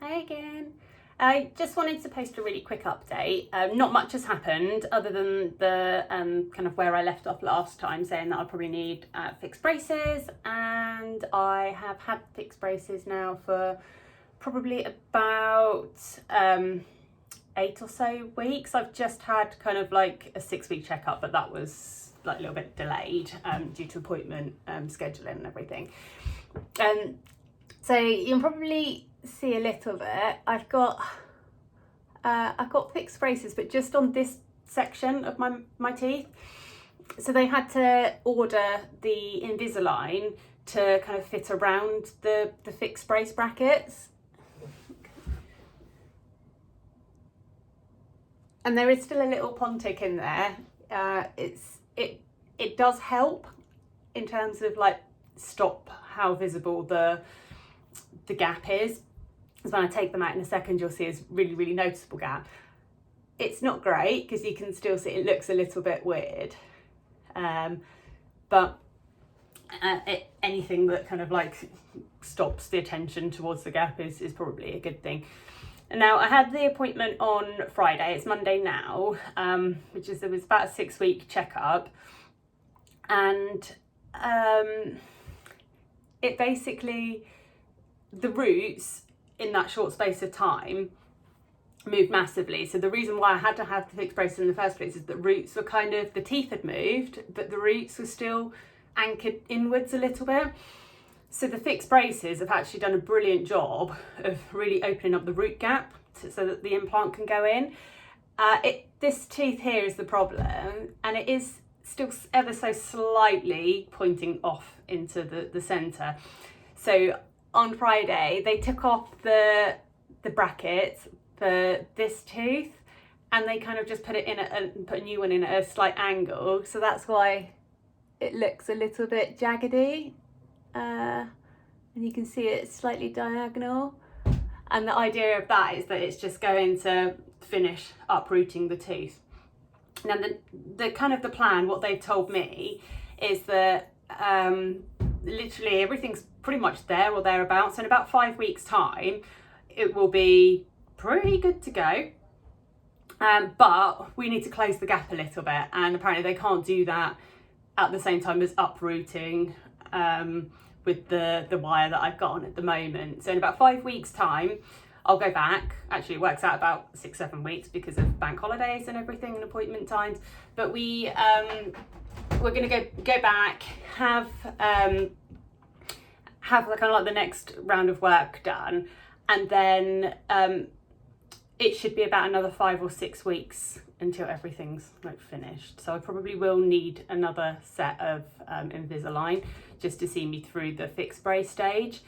Hi again. I just wanted to post a really quick update. Not much has happened other than the kind of where I left off last time, saying that I'll probably need fixed braces, and I have had fixed braces now for probably about 8 or so weeks. I've just had kind of like a 6-week checkup, but that was like a little bit delayed due to appointment scheduling and everything. So you can probably see a little bit. I've got fixed braces, but just on this section of my teeth. So they had to order the Invisalign to kind of fit around the fixed brace brackets. And there is still a little pontic in there. It does help in terms of like stop how visible the gap is. Because when I take them out in a second, you'll see it's really noticeable gap. It's not great because you can still see it looks a little bit weird, but anything that kind of like stops the attention towards the gap is probably a good thing. And now I had the appointment on Friday. It's Monday now, it was about a 6-week checkup, and it basically, the roots in that short space of time moved massively. So the reason why I had to have the fixed braces in the first place is that roots were kind of, the teeth had moved, but the roots were still anchored inwards a little bit. So the fixed braces have actually done a brilliant job of really opening up the root gap so that the implant can go in. This tooth here is the problem, and it is still ever so slightly pointing off into the centre. So on Friday, they took off the brackets for this tooth, and they kind of just put a new one in at a slight angle. So that's why it looks a little bit jaggedy, and you can see it's slightly diagonal. And the idea of that is that it's just going to finish uprooting the tooth. Now the kind of the plan, what they've told me, is that literally everything's pretty much there or thereabouts. So in about 5 weeks' time, it will be pretty good to go. But we need to close the gap a little bit, and apparently they can't do that at the same time as uprooting with the wire that I've got on at the moment. So in about 5 weeks' time, I'll go back. Actually, it works out about 6-7 weeks because of bank holidays and everything and appointment times. But we're going to go back, have kind of like the next round of work done, and then it should be about another 5 or 6 weeks until everything's like finished. So I probably will need another set of Invisalign just to see me through the fixed brace stage.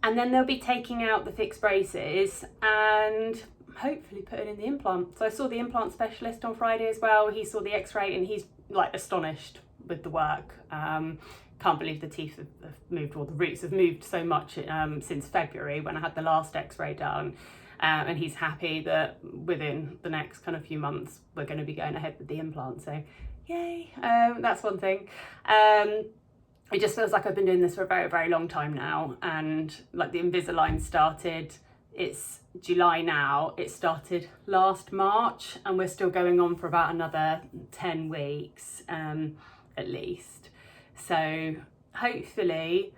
And then they'll be taking out the fixed braces and hopefully putting in the implant. So I saw the implant specialist on Friday as well. He saw the x-ray and he's like astonished with the work. Can't believe the teeth have moved, or the roots have moved so much since February when I had the last x-ray done. And he's happy that within the next kind of few months we're going to be going ahead with the implant. So yay, that's one thing. It just feels like I've been doing this for a very long time now, and like the Invisalign started, it's July now, it started last March, and we're still going on for about another 10 weeks at least. So hopefully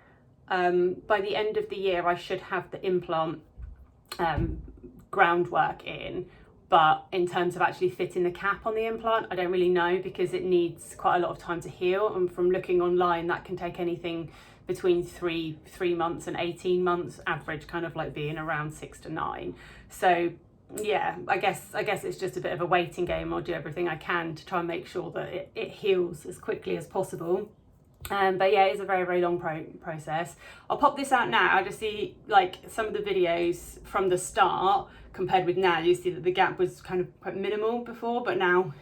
by the end of the year I should have the implant groundwork in. But in terms of actually fitting the cap on the implant, I don't really know, because it needs quite a lot of time to heal. And from looking online, that can take anything between 3 months and 18 months, average kind of like being around 6 to 9. So yeah, I guess it's just a bit of a waiting game. I'll do everything I can to try and make sure that it heals as quickly as possible. But yeah, it's a very long process. I'll pop this out now. I just see like some of the videos from the start compared with now. You see that the gap was kind of quite minimal before, but now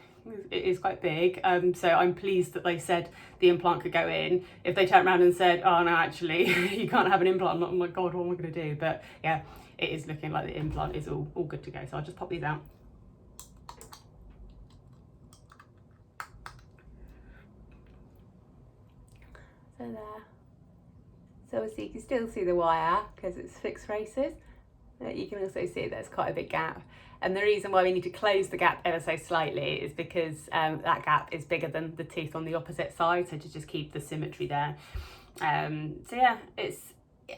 it is quite big. So I'm pleased that they said the implant could go in. If they turned around and said, oh no, actually you can't have an implant, I'm like, God, what am I going to do? But yeah, it is looking like the implant is all good to go. So I'll just pop these out. So there. So obviously you can still see the wire because it's fixed braces. You can also see there's quite a big gap. And the reason why we need to close the gap ever so slightly is because that gap is bigger than the tooth on the opposite side, so to just keep the symmetry there. So yeah,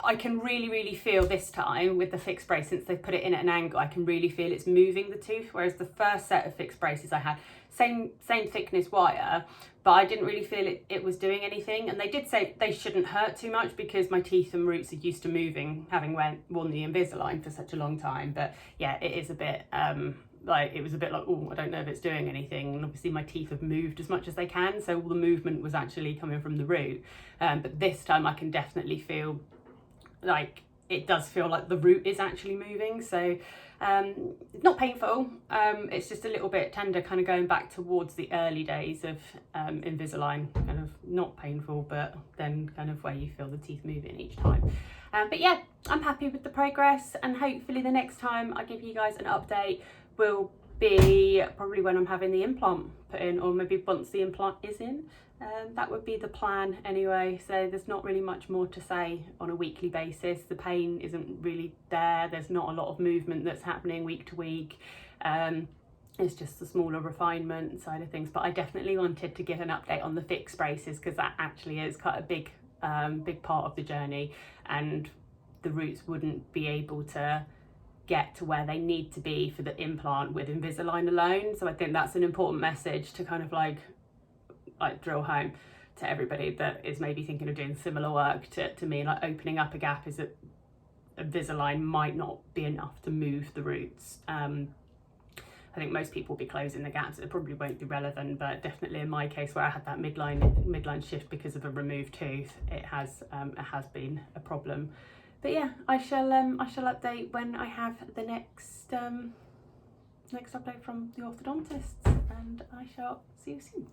I can really feel this time with the fixed brace, since they've put it in at an angle, I can really feel it's moving the tooth, whereas the first set of fixed braces I had, same thickness wire, but I didn't really feel it was doing anything. And they did say they shouldn't hurt too much because my teeth and roots are used to moving, having worn the Invisalign for such a long time. But yeah, it is a bit it was a bit like, oh, I don't know if it's doing anything. And obviously my teeth have moved as much as they can, so all the movement was actually coming from the root. But this time I can definitely feel like it does feel like the root is actually moving. So not painful, it's just a little bit tender, kind of going back towards the early days of Invisalign, kind of not painful, but then kind of where you feel the teeth moving each time. But yeah, I'm happy with the progress, and hopefully the next time I give you guys an update will be probably when I'm having the implant put in, or maybe once the implant is in. That would be the plan anyway. So there's not really much more to say on a weekly basis. The pain isn't really there. There's not a lot of movement that's happening week to week. It's just the smaller refinement side of things. But I definitely wanted to give an update on the fixed braces, because that actually is quite a big part of the journey, and the roots wouldn't be able to get to where they need to be for the implant with Invisalign alone. So I think that's an important message to kind of like drill home to everybody that is maybe thinking of doing similar work to me. Like, opening up a gap is that Invisalign might not be enough to move the roots. I think most people will be closing the gaps. It probably won't be relevant, but definitely in my case, where I had that midline shift because of a removed tooth, it has been a problem. But yeah, I shall update when I have the next update from the orthodontist, and I shall see you soon.